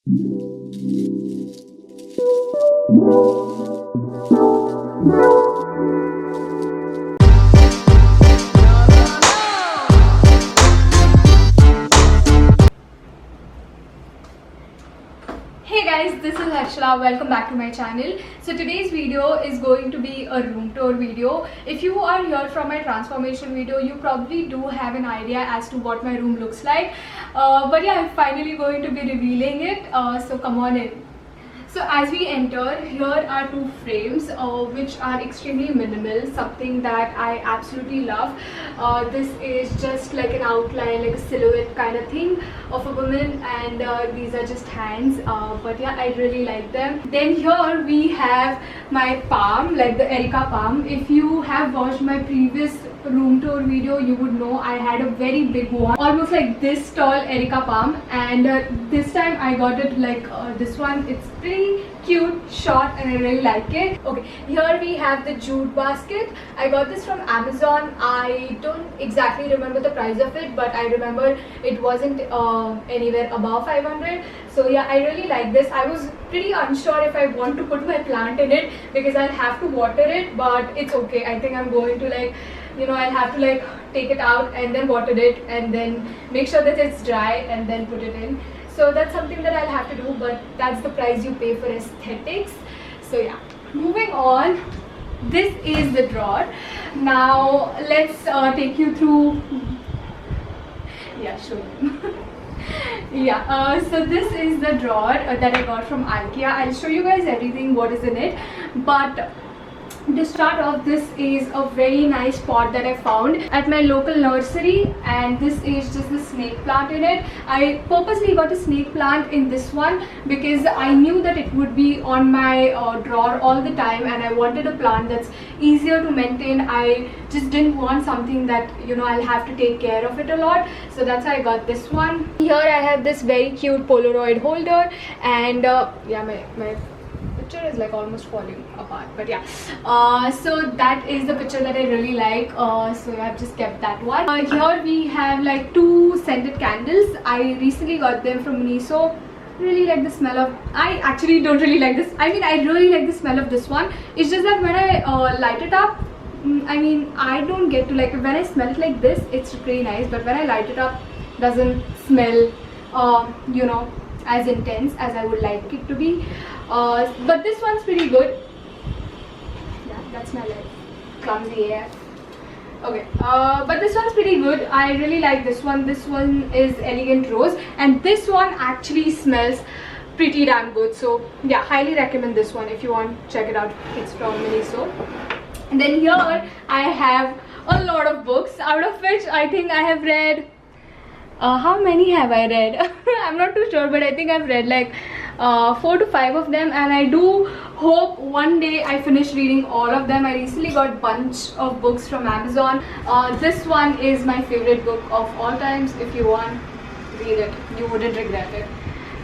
Hey guys, this is Harshla. Welcome back to my channel. So today's video is going to be a room tour video. If you are here from my transformation video, you probably do have an idea as to what my room looks like. But yeah, I'm finally going to be revealing it. So come on in. So as we enter, here are two frames which are extremely minimal, something that I absolutely love. This is just like an outline, like a silhouette kind of thing of a woman, and these are just hands, but yeah, I really like them. Then here we have my palm, like the Erica palm. If you have watched my previous room tour video, you would know I had a very big one, almost like this tall Erica palm, and this time I got it like this one. It's pretty cute, short, and I really like it. Okay, here we have the jute basket. I got this from Amazon. I don't exactly remember the price of it, but I remember it wasn't anywhere above 500. So yeah, I really like this. I was pretty unsure if I want to put my plant in it because I'll have to water it, but it's okay. I think I'm going to like, you know, I'll have to like take it out and then water it and then make sure that it's dry and then put it in. So that's something that I'll have to do, but that's the price you pay for aesthetics. So yeah, moving on, this is the drawer. Now let's take you through. Yeah, sure. Yeah, so this is the drawer that I got from IKEA. I'll show you guys everything what is in it, but to start off, this is a very nice pot that I found at my local nursery, and this is just the snake plant in it. I purposely got a snake plant in this one because I knew that it would be on my drawer all the time, and I wanted a plant that's easier to maintain. I just didn't want something that, you know, I'll have to take care of it a lot, so that's why I got this one. Here I have this very cute Polaroid holder, and yeah, my picture is like almost falling apart, but yeah, so that is the picture that I really like, so I've just kept that one. Here we have like two scented candles. I recently got them from Miniso. Really like the smell of, I actually don't really like this, I mean I really like the smell of this one. It's just that when I light it up, I mean I don't get to like, when I smell it like this it's pretty nice, but when I light it up doesn't smell you know, as intense as I would like it to be. But this one's pretty good. Yeah, that's my leg. Clumsy AF. Okay, but this one's pretty good. I really like this one. This one is Elegant Rose, and this one actually smells pretty damn good. So yeah, highly recommend this one if you want. Check it out. It's from Miniso. And then here I have a lot of books, out of which I think I have read. How many have I read? I'm not too sure, but I think I've read like 4 to 5 of them, and I do hope one day I finish reading all of them. I recently got a bunch of books from Amazon. This one is my favorite book of all times. If you want, read it. You wouldn't regret it.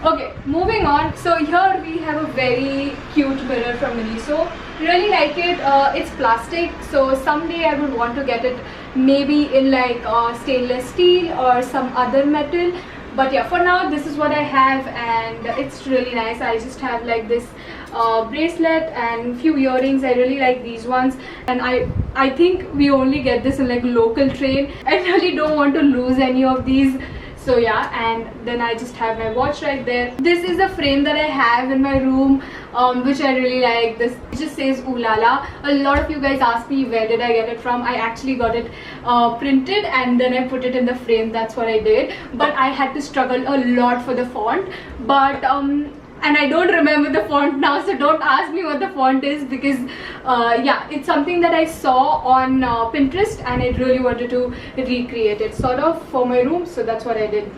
Okay, moving on. So here we have a very cute mirror from Miniso. Really like it. It's plastic, so someday I would want to get it maybe in like stainless steel or some other metal, but yeah, for now this is what I have, and it's really nice. I just have like this bracelet and few earrings. I really like these ones, and I think we only get this in like local train. I really don't want to lose any of these. So yeah, and then I just have my watch right there. This is a frame that I have in my room, which I really like. This just says Ooh La La. A lot of you guys asked me where did I get it from. I actually got it printed and then I put it in the frame. That's what I did. But I had to struggle a lot for the font. But and I don't remember the font now, so don't ask me what the font is, because yeah, it's something that I saw on Pinterest and I really wanted to recreate it sort of for my room, so that's what I did.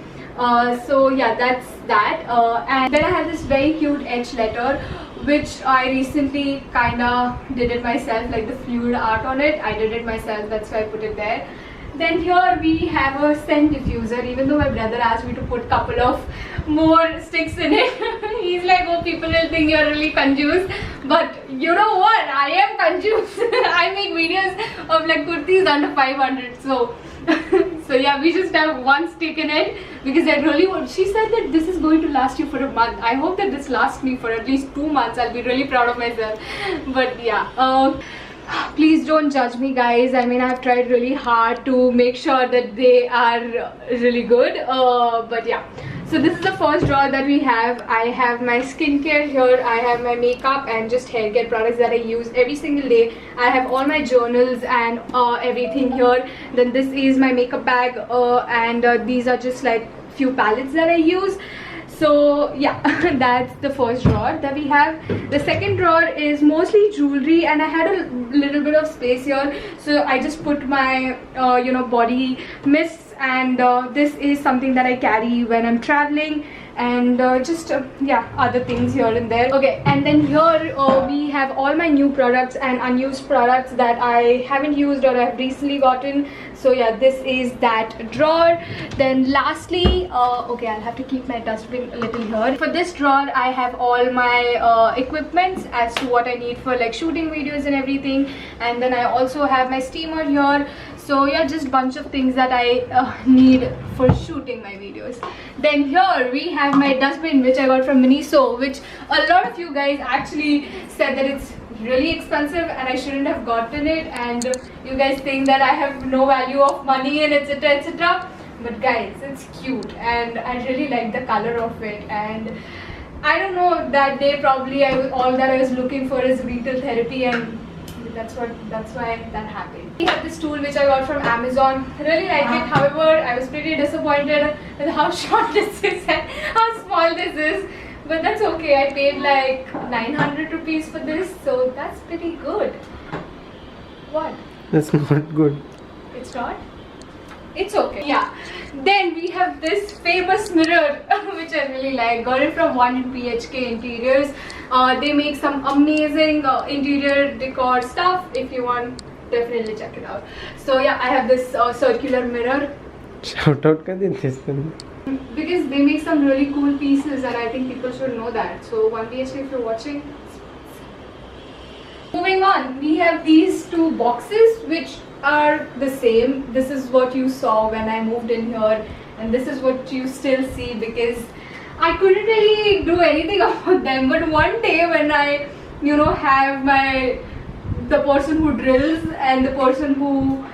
So yeah, that's that. And then I have this very cute etched letter which I recently kinda did it myself, like the fluid art on it. I did it myself, that's why I put it there. Then here we have a scent diffuser, even though my brother asked me to put a couple of more sticks in it. He's like, oh, people will think you're really confused. But you know what? I am confused. I make videos of like kurtis under 500. So So yeah, we just have one stick in it because I really want. She said that this is going to last you for a month. I hope that this lasts me for at least 2 months. I'll be really proud of myself. But yeah, please don't judge me, guys. I mean, I've tried really hard to make sure that they are really good. But yeah. So this is the first drawer that we have. I have my skincare here, I have my makeup and just hair care products that I use every single day. I have all my journals and everything here. Then this is my makeup bag and these are just like few palettes that I use. So yeah, that's the first drawer that we have. The second drawer is mostly jewelry and I had a little bit of space here, so I just put my you know, body mists, and this is something that I carry when I'm traveling, and just yeah, other things here and there. Okay, and then here we have all my new products and unused products that I haven't used or I've recently gotten. So yeah, this is that drawer. Then lastly, okay, I'll have to keep my dustbin a little here. For this drawer, I have all my equipments as to what I need for like shooting videos and everything. And then I also have my steamer here. So yeah, just bunch of things that I need for shooting my videos. Then here we have my dustbin, which I got from Miniso, which a lot of you guys actually said that it's really expensive and I shouldn't have gotten it, and you guys think that I have no value of money and etc etc. But guys, it's cute and I really like the color of it, and I don't know, that day probably all that I was looking for is retail therapy, and that's why that happened. We have this tool which I got from Amazon. I really like it. However, I was pretty disappointed with how short this is and how small this is. But that's okay. I paid like 900 rupees for this, so that's pretty good. What? That's not good. It's not? It's okay. Yeah. Then we have this famous mirror which I really like. Got it from One in PHK Interiors. They make some amazing interior decor stuff. If you want, definitely check it out. So yeah, I have this circular mirror. Shout out kar dente Because they make some really cool pieces and I think people should know that. So One PHK, if you're watching. Moving on, we have these two boxes which are the same. This is what you saw when I moved in here, and this is what you still see because I couldn't really do anything about them. But one day when I, you know, have the person who drills and the person who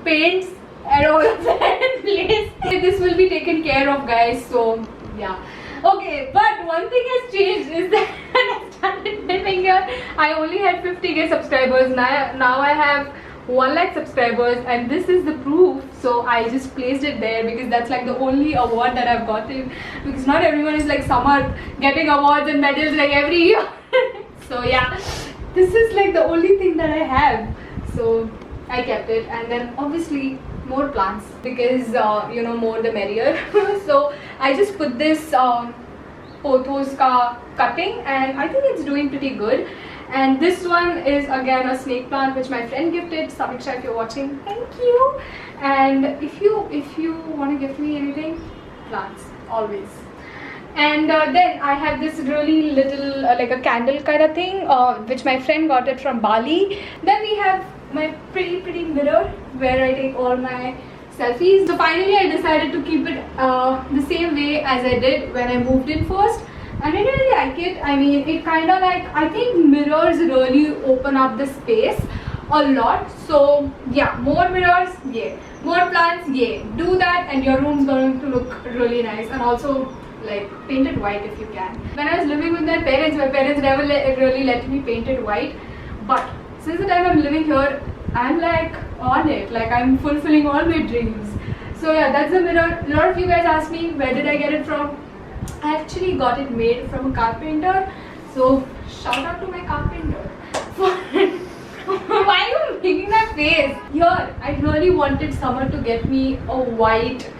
paints and all of that in place, this will be taken care of, guys. So yeah. Okay, but one thing has changed is that when I started living here, I only had 50k subscribers. Now I have 1 lakh subscribers, and this is the proof. So I just placed it there because that's like the only award that I've gotten, because not everyone is like Samarth getting awards and medals like every year. So yeah, this is like the only thing that I have, so I kept it. And then obviously more plants because you know, more the merrier. So I just put this pothos ka cutting and I think it's doing pretty good. And this one is again a snake plant which my friend gifted. Samiksha, if you're watching, thank you. And if you want to gift me anything, plants always. And then I have this really little like a candle kind of thing which my friend got it from Bali. Then we have my pretty mirror where I take all my selfies. So finally I decided to keep it the same way as I did when I moved in first. And I really like it. I mean, it kind of like, I think mirrors really open up the space a lot. So yeah, more mirrors, yeah. More plants, yeah. Do that and your room's going to look really nice. And also like paint it white if you can. When I was living with my parents never really let me paint it white. But since the time I'm living here, I'm like on it. Like I'm fulfilling all my dreams. So yeah, that's the mirror. A lot of you guys asked me where did I get it from. I actually got it made from a carpenter. So shout out to my carpenter. Why are you making that face? Here, I really wanted someone to get me a white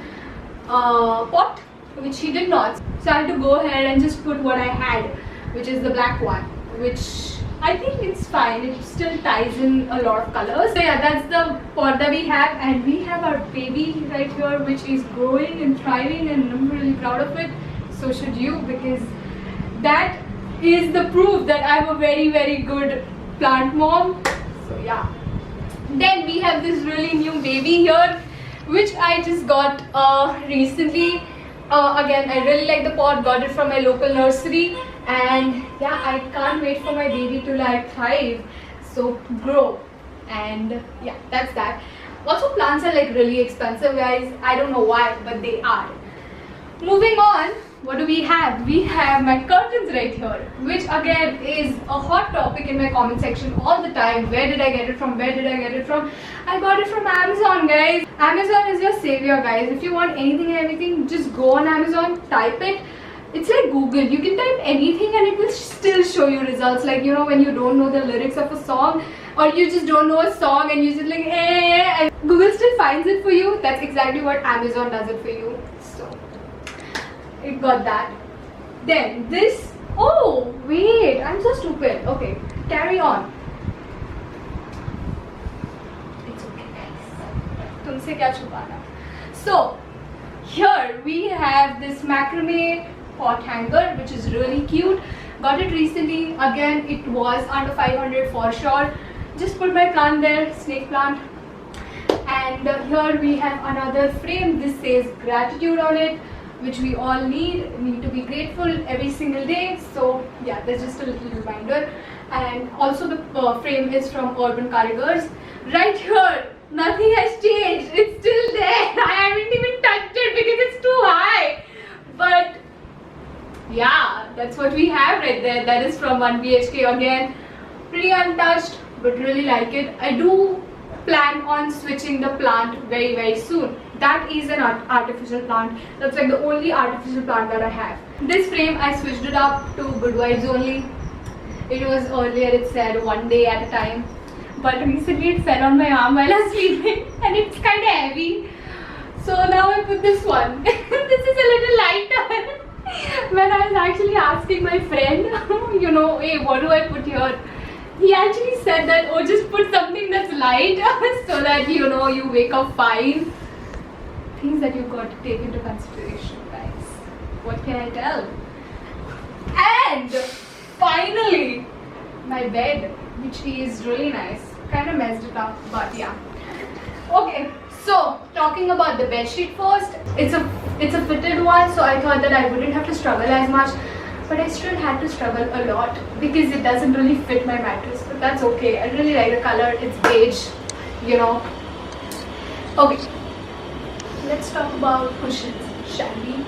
pot, which he did not. So I had to go ahead and just put what I had, which is the black one, which I think it's fine. It still ties in a lot of colors. So yeah, that's the pot that we have, and we have our baby right here, which is growing and thriving, and I'm really proud of it. So should you, because that is the proof that I'm a very good plant mom. So yeah. Then we have this really new baby here, which I just got recently. Again, I really like the pot, got it from my local nursery, and yeah, I can't wait for my baby to like thrive, so grow. And yeah, that's that. Also, plants are like really expensive, guys. I don't know why, but they are. Moving on, what do we have? We have my curtains right here, which again is a hot topic in my comment section all the time. Where did I get it from? Where did I get it from? I got it from Amazon, guys. Amazon is your savior, guys. If you want anything and everything, just go on Amazon, type it. It's like Google. You can type anything and it will still show you results. Like, you know, when you don't know the lyrics of a song, or you just don't know a song and you just like, and Google still finds it for you. That's exactly what Amazon does it for you. So it got that. Then this, oh wait, I'm so stupid. Okay, carry on. It's okay, guys. Tumse kya chupana. So here we have this macrame pot hanger, which is really cute. Got it recently. Again, it was under 500 for sure. Just put my plant there, snake plant. And here we have another frame. This says gratitude on it, which we all need to be grateful every single day. So yeah, there's just a little reminder. And also the frame is from Urban Karigars. Right here, nothing has changed. It's still there. I haven't even touched it because it's too high. But yeah, that's what we have right there. That is from 1BHK again. Pretty untouched, but really like it. I do plan on switching the plant very soon. That is an artificial plant. That's like the only artificial plant that I have. This frame, I switched it up to good vibes only. It was earlier, it said 1 day at a time, but recently it fell on my arm while I was sleeping and it's kind of heavy. So now I put this one. This is a little lighter. When I was actually asking my friend, you know, hey, what do I put here? He actually said that, oh, just put something that's light so that, you know, you wake up fine. Things that you've got to take into consideration, guys. What can I tell? And finally, my bed, which is really nice. Kind of messed it up, but yeah. Okay, so talking about the bed sheet first. It's a fitted one, so I thought that I wouldn't have to struggle as much. But I still had to struggle a lot because it doesn't really fit my mattress. But that's okay. I really like the color. It's beige, you know. Okay, let's talk about cushions, shall we?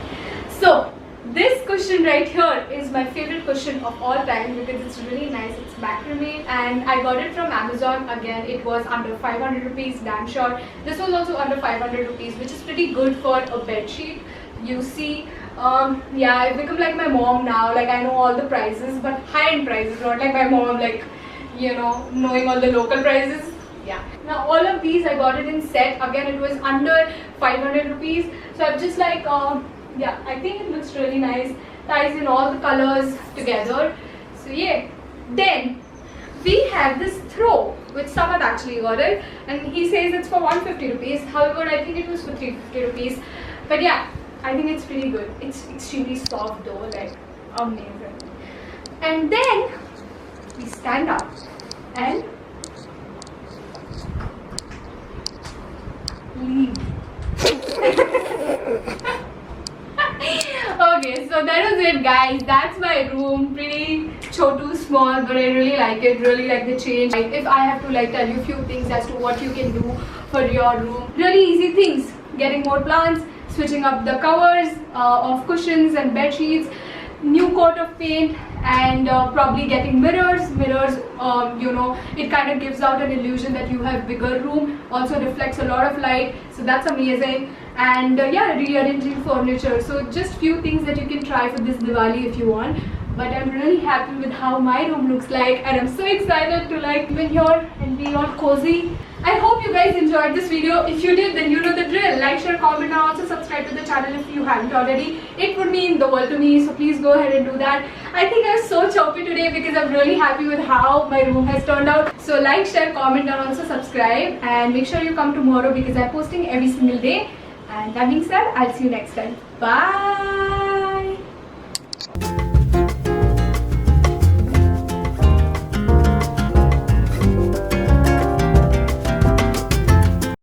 So this cushion right here is my favorite cushion of all time because it's really nice. It's macrame and I got it from Amazon. Again, it was under 500 rupees, damn sure. This was also under 500 rupees, which is pretty good for a bed sheet. You see, yeah, I've become like my mom now. Like, I know all the prices, but high-end prices, not like my mom, like, you know, knowing all the local prices. Yeah. Now all of these I got it in set. Again, it was under 500 rupees. So I'm just like, yeah, I think it looks really nice. Ties in all the colors together. So yeah. Then we have this throw, which Samad actually got it, and he says it's for 150 rupees. However, I think it was for 350 rupees. But yeah, I think it's pretty good. It's extremely soft though, like amazing. And then we stand up and leave. Okay, so that was it, guys. That's my room. Pretty chotu, small, but I really like it. Really like the change. If I have to like tell you a few things as to what you can do for your room, really easy things. Getting more plants, switching up the covers of cushions and bed sheets, new coat of paint, and probably getting mirrors. You know, it kind of gives out an illusion that you have bigger room. Also reflects a lot of light, so that's amazing. And yeah, rearranging furniture. So just few things that you can try for this Diwali if you want. But I'm really happy with how my room looks like, and I'm so excited to like be here and be all cozy. I hope you guys enjoyed this video. If you did, then you know the drill. Like, share, comment, and also subscribe to the channel if you haven't already. It would mean the world to me, so please go ahead and do that. I think I'm so choppy today because I'm really happy with how my room has turned out. So like, share, comment, and also subscribe. And make sure you come tomorrow because I'm posting every single day. And that being said, I'll see you next time. Bye!